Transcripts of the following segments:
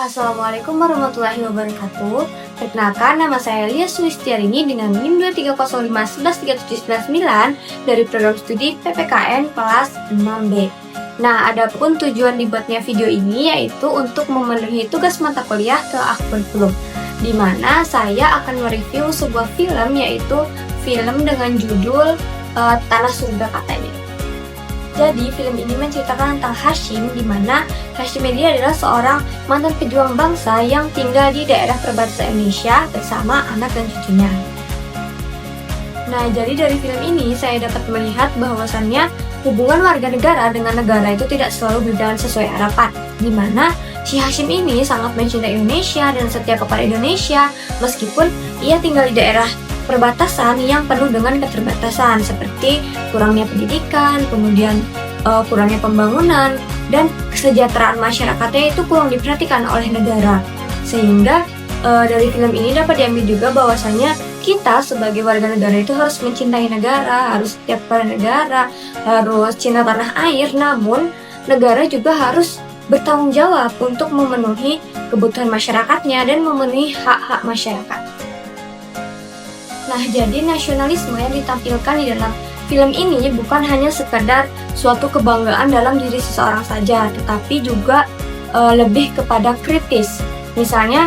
Assalamualaikum warahmatullahi wabarakatuh. Perkenalkan, nama saya Lia Sulistiarini dengan NIM 230511379 dari program studi PPKN kelas 6B. Nah, adapun tujuan dibuatnya video ini yaitu untuk memenuhi tugas mata kuliah telah kurikulum, di mana saya akan mereview sebuah film, yaitu film dengan judul Tanah Surga Katanya. Jadi, film ini menceritakan tentang Hashim, di mana Hashim ini adalah seorang mantan pejuang bangsa yang tinggal di daerah perbatasan Indonesia bersama anak dan cucunya. Nah, jadi dari film ini saya dapat melihat bahwasannya hubungan warga negara dengan negara itu tidak selalu berjalan sesuai harapan, di mana si Hashim ini sangat mencintai Indonesia dan setia kepada Indonesia meskipun ia tinggal di daerah perbatasan yang penuh dengan keterbatasan seperti kurangnya pendidikan, kemudian kurangnya pembangunan, dan kesejahteraan masyarakatnya itu kurang diperhatikan oleh negara. Sehingga dari film ini dapat diambil juga bahwasannya kita sebagai warga negara itu harus mencintai negara, harus setia kepada negara, harus cinta tanah air, namun negara juga harus bertanggung jawab untuk memenuhi kebutuhan masyarakatnya dan memenuhi hak-hak masyarakat. Nah, jadi nasionalisme yang ditampilkan di dalam film ini bukan hanya sekedar suatu kebanggaan dalam diri seseorang saja, tetapi juga lebih kepada kritis. Misalnya,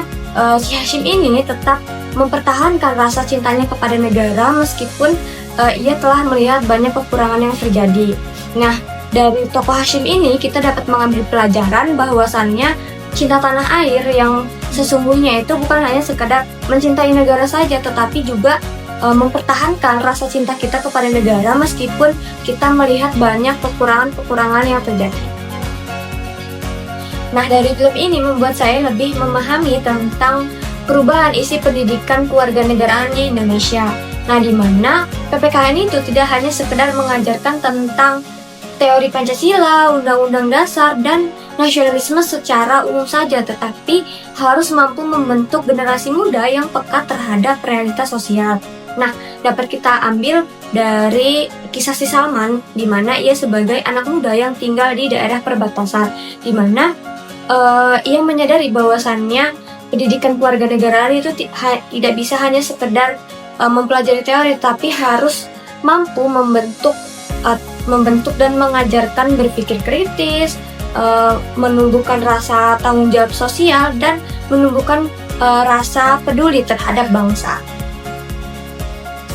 si Hashim ini tetap mempertahankan rasa cintanya kepada negara meskipun ia telah melihat banyak kekurangan yang terjadi. Nah, dari tokoh Hashim ini kita dapat mengambil pelajaran bahwasannya cinta tanah air yang sesungguhnya itu bukan hanya sekedar mencintai negara saja, tetapi juga mempertahankan rasa cinta kita kepada negara meskipun kita melihat banyak kekurangan-kekurangan yang terjadi. Nah, dari film ini membuat saya lebih memahami tentang perubahan isi pendidikan kewarganegaraan di Indonesia. Nah, di mana PPKN itu tidak hanya sekedar mengajarkan tentang teori Pancasila, Undang-Undang Dasar, dan nasionalisme secara umum saja, tetapi harus mampu membentuk generasi muda yang peka terhadap realitas sosial. Nah, dapat kita ambil dari kisah si Salman, di mana ia sebagai anak muda yang tinggal di daerah perbatasan, di mana ia menyadari bahwasannya pendidikan kewarganegaraan itu tidak bisa hanya sekedar mempelajari teori, tapi harus mampu membentuk dan mengajarkan berpikir kritis, menumbuhkan rasa tanggung jawab sosial, dan menumbuhkan rasa peduli terhadap bangsa.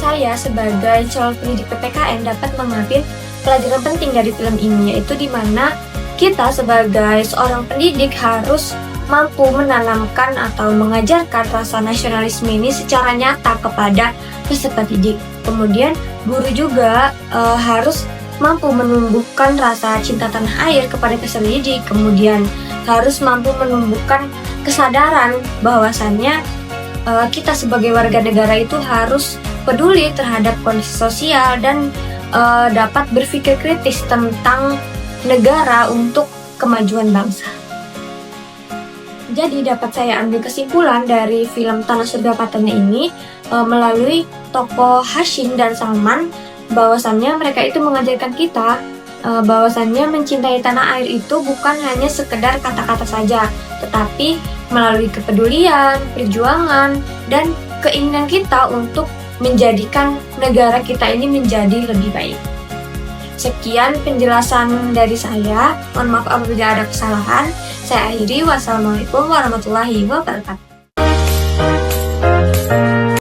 Saya sebagai calon pendidik PPKN dapat mengambil pelajaran penting dari film ini, yaitu di mana kita sebagai seorang pendidik harus mampu menanamkan atau mengajarkan rasa nasionalisme ini secara nyata kepada peserta didik. Kemudian guru juga harus mampu menumbuhkan rasa cinta tanah air kepada peserta didik, kemudian harus mampu menumbuhkan kesadaran bahwasannya kita sebagai warga negara itu harus peduli terhadap kondisi sosial dan dapat berpikir kritis tentang negara untuk kemajuan bangsa. Jadi dapat saya ambil kesimpulan dari film Tanah Surga Katanya ini melalui tokoh Hashim dan Salman, bahwasannya mereka itu mengajarkan kita bahwasannya mencintai tanah air itu bukan hanya sekedar kata-kata saja, tetapi melalui kepedulian, perjuangan, dan keinginan kita untuk menjadikan negara kita ini menjadi lebih baik. Sekian penjelasan dari saya. Mohon maaf apabila ada kesalahan. Saya akhiri. Wassalamualaikum warahmatullahi wabarakatuh.